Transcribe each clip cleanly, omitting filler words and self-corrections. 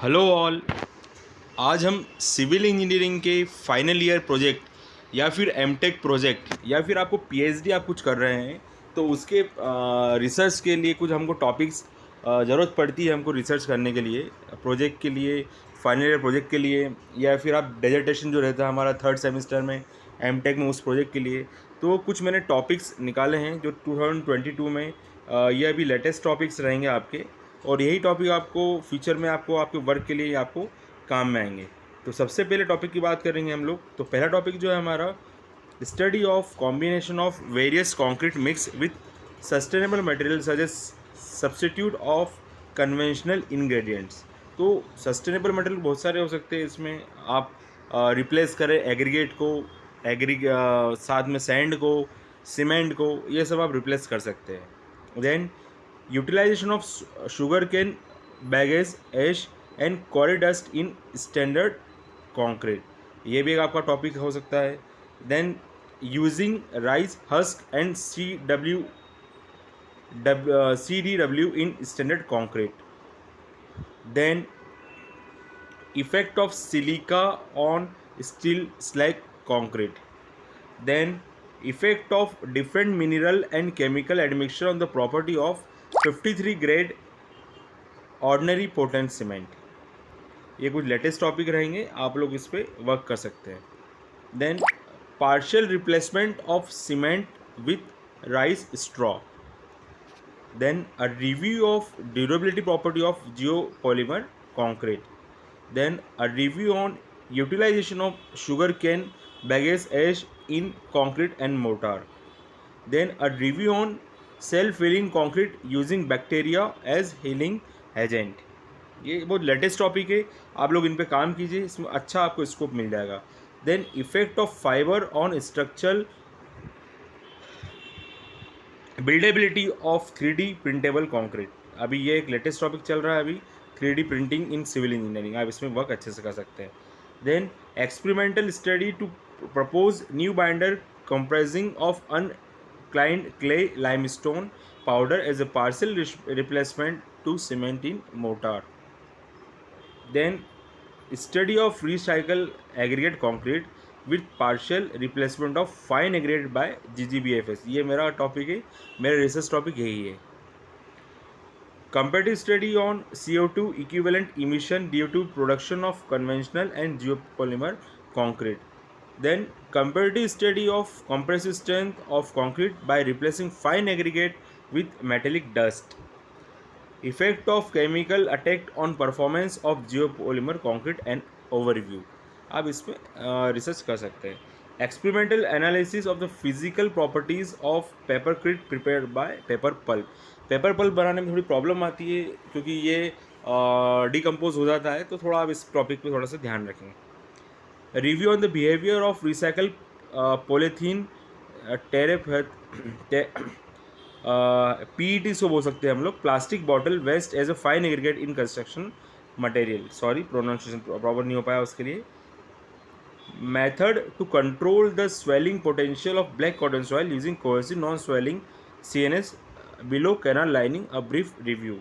Hello all. आज हम civil engineering के फाइनल ईयर प्रोजेक्ट या फिर एमटेक प्रोजेक्ट या फिर आपको पीएचडी आप कुछ कर रहे हैं तो उसके रिसर्च के लिए कुछ हमको टॉपिक्स ज़रूरत पड़ती है हमको रिसर्च करने के लिए प्रोजेक्ट के लिए, फाइनल ईयर प्रोजेक्ट के लिए, या फिर आप डेजर्टेशन जो रहता है हमारा थर्ड सेमेस्टर में एमटेक में उस प्रोजेक्ट के लिए। तो कुछ मैंने टॉपिक्स निकाले हैं जो 2022 में ये अभी लेटेस्ट टॉपिक्स रहेंगे आपके, और यही टॉपिक आपको फ्यूचर में आपको आपके वर्क के लिए आपको काम में आएंगे। तो सबसे पहले टॉपिक की बात करेंगे हम लोग। तो पहला टॉपिक जो है हमारा study of combination of various concrete mix with sustainable material such as substitute of conventional ingredients. तो सस्टेनेबल मटेरियल बहुत सारे हो सकते हैं, इसमें आप रिप्लेस करें एग्रीगेट को, साथ में सैंड को, सीमेंट को, ये सब आप रिप्लेस कर सकते हैं। Then utilisation of sugar cane bagasse ash and quarry dust in standard concrete, ये भी एक आपका टॉपिक हो सकता है। Then using rice husk and CDW in standard concrete. Then effect of silica on steel slag concrete. Then effect of different mineral and chemical admixture on the property of 53 grade ordinary Portland cement. ये कुछ latest topic रहेंगे, आप लोग इस पर work कर सकते हैं। Then partial replacement of cement with rice straw. Then a review of durability property of geopolymer concrete. Then a review on utilization of sugar cane baggage ash in concrete and mortar. Then a review on self-healing concrete using bacteria as healing agent. ये बहुत latest topic है, आप लोग इन पे काम कीजिए, इसमें अच्छा आपको स्कोप मिल जाएगा। Then effect of fibre on structural buildability of 3D printable concrete, अभी ये एक लेटेस्ट टॉपिक चल रहा है अभी, 3D printing in civil engineering, आप इसमें वर्क अच्छे से कर सकते हैं। Then experimental study to propose new binder compressing of uncalcined clay limestone powder as a partial replacement to cement in mortar. Then study of recycle aggregate concrete with partial replacement of fine aggregate by GGBFS, ये मेरा topic है, मेरा research topic यही है। Comparative study on CO2 equivalent emission due to production of conventional and geopolymer concrete. Then comparative study of compressive strength of concrete by replacing fine aggregate with metallic dust. Effect of chemical attack on performance of geopolymer concrete and overview, आप इसमें research कर सकते हैं। Experimental analysis of the physical properties of papercrete prepared by paper pulp, paper pulp बनाने में थोड़ी problem आती है क्योंकि ये डिकम्पोज हो जाता है, तो थोड़ा आप इस टॉपिक पे थोड़ा सा ध्यान रखें। Review on the behaviour of recycle polythene PET इसको बोल सकते हैं हम लोग, plastic bottle waste as a fine aggregate in construction material, sorry pronunciation proper नहीं हो पाया उसके लिए। Method to control the swelling potential of black cotton soil using cohesive non swelling CNS below canal lining, a brief review.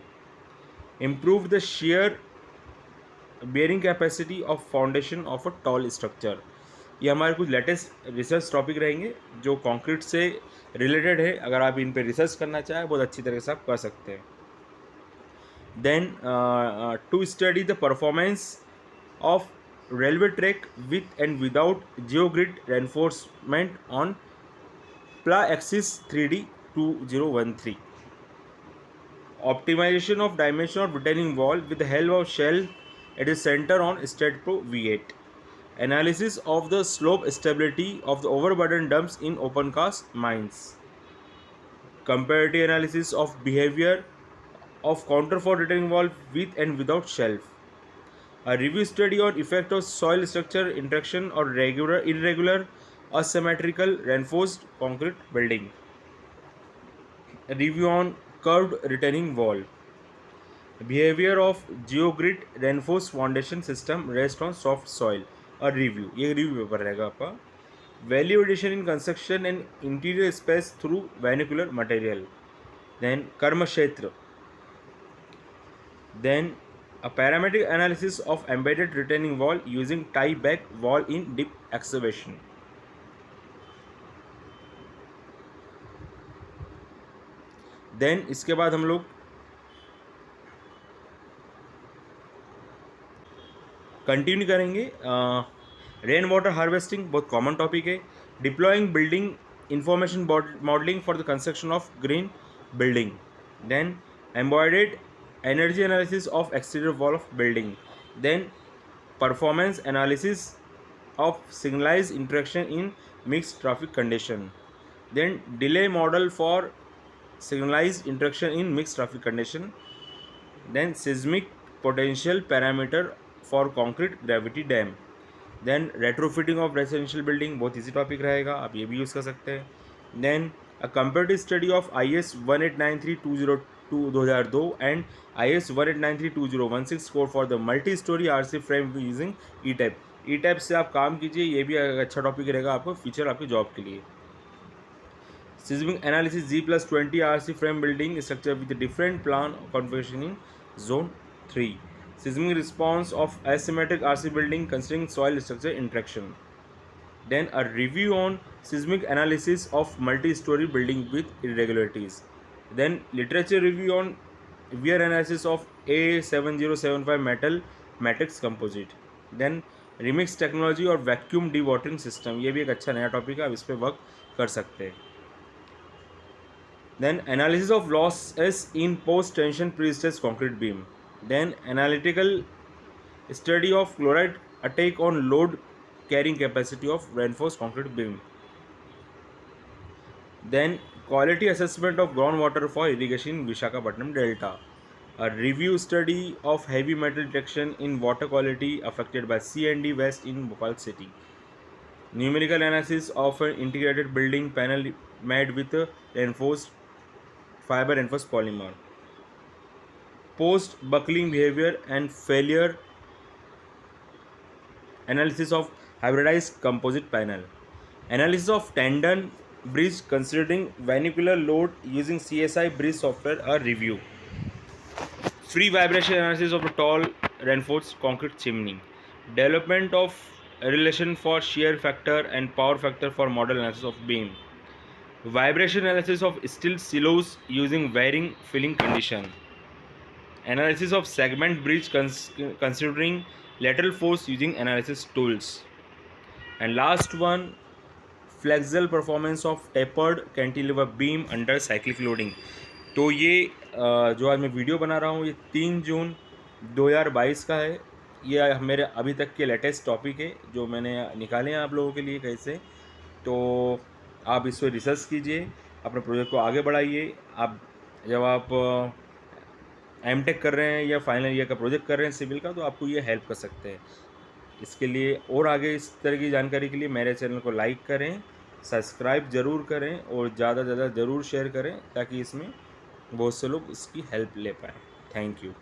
Improve the shear bearing capacity of foundation of a tall structure, ये हमारे कुछ latest research topic रहेंगे जो concrete से related है, अगर आप इन पे रिसर्च करना चाहें बहुत अच्छी तरह से आप कर सकते हैं। Then to study the performance of railway track with and without geogrid reinforcement on PLAXIS 3D 2013. Optimization of dimension of retaining wall with the help of shell at the centre on STAAD Pro V8. Analysis of the slope stability of the overburden dumps in open cast mines. Comparative analysis of behavior of counterfort retaining wall with and without shelf. A review study on effect of soil structure interaction or irregular asymmetrical reinforced concrete building. A review on curved retaining wall. Behavior of geogrid reinforced foundation system rest on soft soil. और review, ये review paper रहेगा आपका। Value addition in construction and interior space through vernacular material. Then कर्म क्षेत्र, then A parametric analysis of embedded retaining wall using tie back wall in deep excavation. Then इसके बाद हम लोग कंटिन्यू करेंगे। रेन वाटर हार्वेस्टिंग बहुत common topic है। Deploying building information modelling for the construction of green building. Then embodied energy analysis of exterior wall of building. Then performance analysis of signalized interaction in mix traffic condition. Then delay model for signalized interaction in mixed traffic condition. Then seismic potential parameter for concrete gravity dam. Then retrofitting of residential building बहुत easy topic रहेगा, आप ये भी use कर सकते हैं. Then a comparative study of IS 1893-2002 and IS 1893-2016 score for the multi-story RC frame using E-type. E-type से आप काम कीजिए, ये भी अच्छा टॉपिक रहेगा आपको फ्यूचर आपके जॉब के लिए. Seismic analysis G+20 RC frame building structure with a different plan configuration in zone 3. Seismic response of asymmetric RC building considering soil structure interaction. Then a review on seismic analysis of multi-story building with irregularities. Then literature review on wear analysis of A7075 metal matrix composite. Then remix technology और vacuum dewatering system, ये भी एक अच्छा नया topic है, आप इस पर वर्क कर सकते हैं. Then analysis of losses in post-tension pre-stressed concrete beam. Then analytical study of chloride attack on load carrying capacity of reinforced concrete beam. Then quality assessment of groundwater for irrigation in Visakhapatnam Delta. A review study of heavy metal detection in water quality affected by C&D West in Bhopal city. Numerical analysis of an integrated building panel made with reinforced fiber reinforced polymer. Post buckling behavior and failure analysis of hybridized composite panel. Analysis of tendon bridge considering vernacular load using CSI bridge software. A review. Free vibration analysis of a tall reinforced concrete chimney. Development of a relation for shear factor and power factor for model analysis of beam. Vibration analysis of steel silos using varying filling condition. Analysis of segment bridge considering lateral force using analysis tools. And last one, flexural performance of tapered cantilever beam under cyclic loading. तो ये जो आज मैं video बना रहा हूँ ये 3 जून 2022 का है. ये मेरे अभी तक के लेटेस्ट टॉपिक है जो मैंने निकाले हैं आप लोगों के लिए कैसे. तो आप इस पर रिसर्च कीजिए, अपने प्रोजेक्ट को आगे बढ़ाइए. आप जब आप एमटेक कर रहे हैं या फाइनल ईयर का प्रोजेक्ट कर रहे हैं सिविल का, तो आपको ये हेल्प कर सकते हैं. इसके लिए और आगे इस तरह की जानकारी के लिए मेरे चैनल को लाइक करें, सब्सक्राइब ज़रूर करें और ज़्यादा से ज़्यादा ज़रूर शेयर करें ताकि इसमें बहुत से लोग इसकी हेल्प ले पाएँ. Thank you.